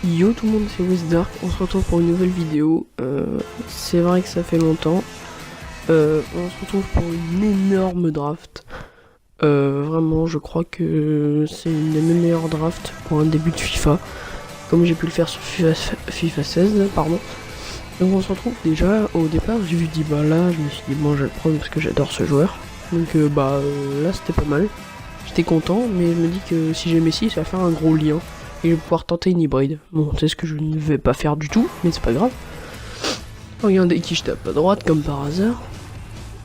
Yo tout le monde, c'est Wizdark, on se retrouve pour une nouvelle vidéo. C'est vrai que ça fait longtemps. On se retrouve pour une énorme draft. Vraiment, je crois que c'est une des meilleures drafts pour un début de FIFA. Comme j'ai pu le faire sur FIFA 16, pardon. Donc on se retrouve déjà, au départ j'ai vu Dybala, je me suis dit bon je vais le prendre parce que j'adore ce joueur. Donc là c'était pas mal. J'étais content, mais je me dis que si j'ai Messi, ça va faire un gros lien. Et je vais pouvoir tenter une hybride. Bon, c'est ce que je ne vais pas faire du tout, mais c'est pas grave. Regardez qui je tape à droite, comme par hasard.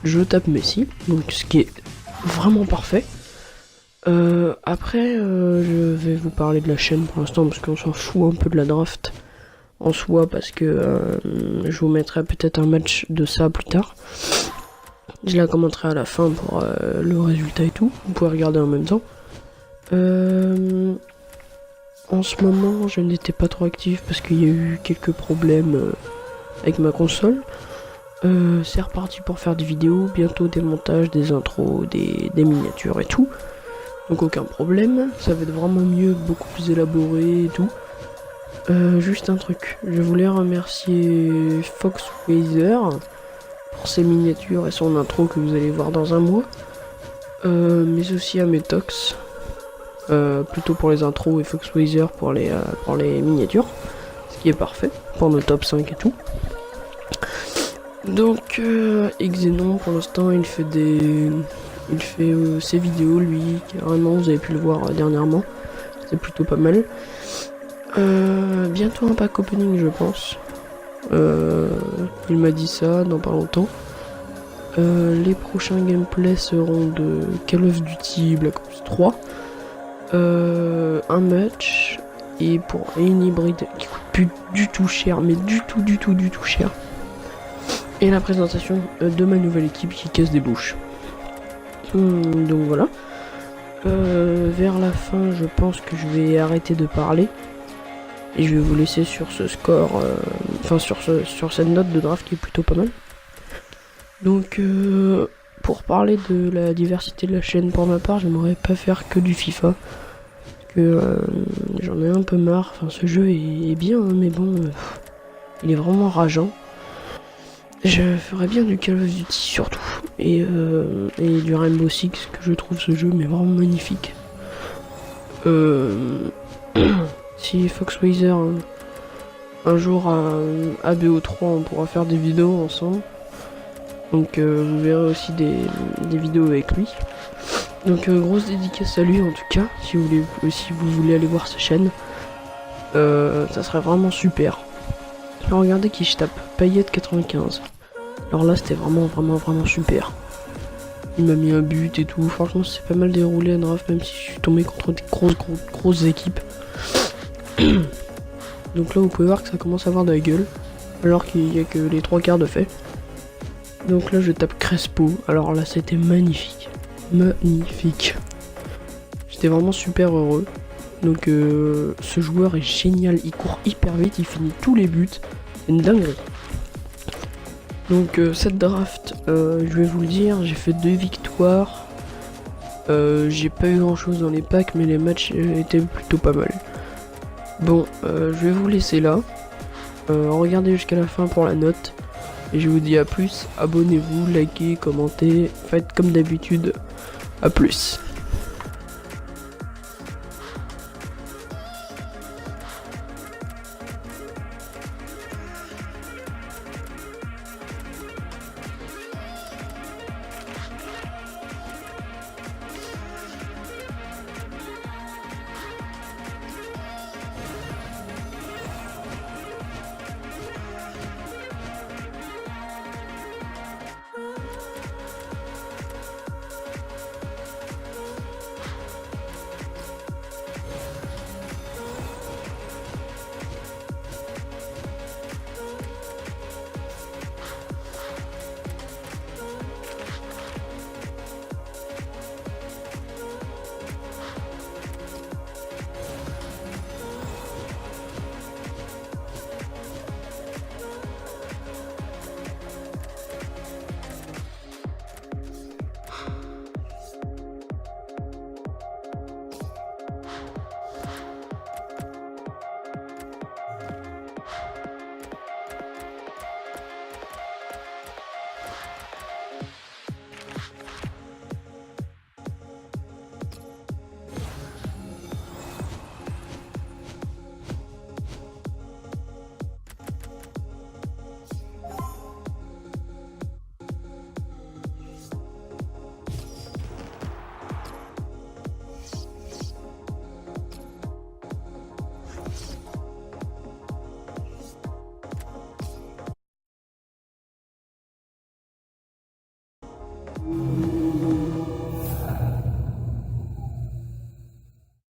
Je tape Messi, donc ce qui est vraiment parfait. Après, je vais vous parler de la chaîne pour l'instant, parce qu'on s'en fout un peu de la draft en soi, parce que je vous mettrai peut-être un match de ça plus tard. Je la commenterai à la fin pour le résultat et tout. Vous pouvez regarder en même temps. En ce moment, je n'étais pas trop actif parce qu'il y a eu quelques problèmes avec ma console. C'est reparti pour faire des vidéos, bientôt des montages, des intros, des miniatures et tout. Donc aucun problème, ça va être vraiment mieux, beaucoup plus élaboré et tout. Juste un truc, je voulais remercier Foxwazer pour ses miniatures et son intro que vous allez voir dans un mois. Mais aussi à Metox. Plutôt pour les intros et Foxwazer pour les miniatures, ce qui est parfait pour nos top 5 et tout. Donc Xenon pour l'instant il fait ses vidéos lui, carrément vous avez pu le voir dernièrement, c'est plutôt pas mal. Bientôt un pack opening je pense, il m'a dit ça dans pas longtemps. Les prochains gameplays seront de Call of Duty Black Ops 3. Un match et pour une hybride qui coûte plus du tout cher, mais du tout cher, et la présentation de ma nouvelle équipe qui casse des bouches. Donc voilà, vers la fin je pense que je vais arrêter de parler et je vais vous laisser sur ce score, sur cette note de draft qui est plutôt pas mal. Donc pour parler de la diversité de la chaîne, pour ma part j'aimerais pas faire que du FIFA, j'en ai un peu marre. Enfin, ce jeu est bien, hein, mais bon, il est vraiment rageant. Je ferais bien du Call of Duty surtout, et du Rainbow Six, que je trouve ce jeu mais vraiment magnifique. Si Foxwazer un jour à BO3, on pourra faire des vidéos ensemble. Donc vous verrez aussi des vidéos avec lui. Donc grosse dédicace à lui en tout cas, si vous voulez aller voir sa chaîne. Ça serait vraiment super. Alors regardez qui je tape, Payet 95. Alors là c'était vraiment super. Il m'a mis un but et tout, franchement c'est pas mal déroulé à draft, même si je suis tombé contre des grosses équipes. Donc là vous pouvez voir que ça commence à avoir de la gueule, alors qu'il n'y a que les 3 quarts de fait. Donc là je tape Crespo, alors là c'était magnifique. J'étais vraiment super heureux. Donc ce joueur est génial, il court hyper vite, il finit tous les buts, c'est une dinguerie. Donc cette draft, je vais vous le dire, j'ai fait 2 victoires. J'ai pas eu grand chose dans les packs, mais les matchs étaient plutôt pas mal. Bon, je vais vous laisser là. Regardez jusqu'à la fin pour la note. Et je vous dis à plus, abonnez-vous, likez, commentez, faites comme d'habitude. À plus.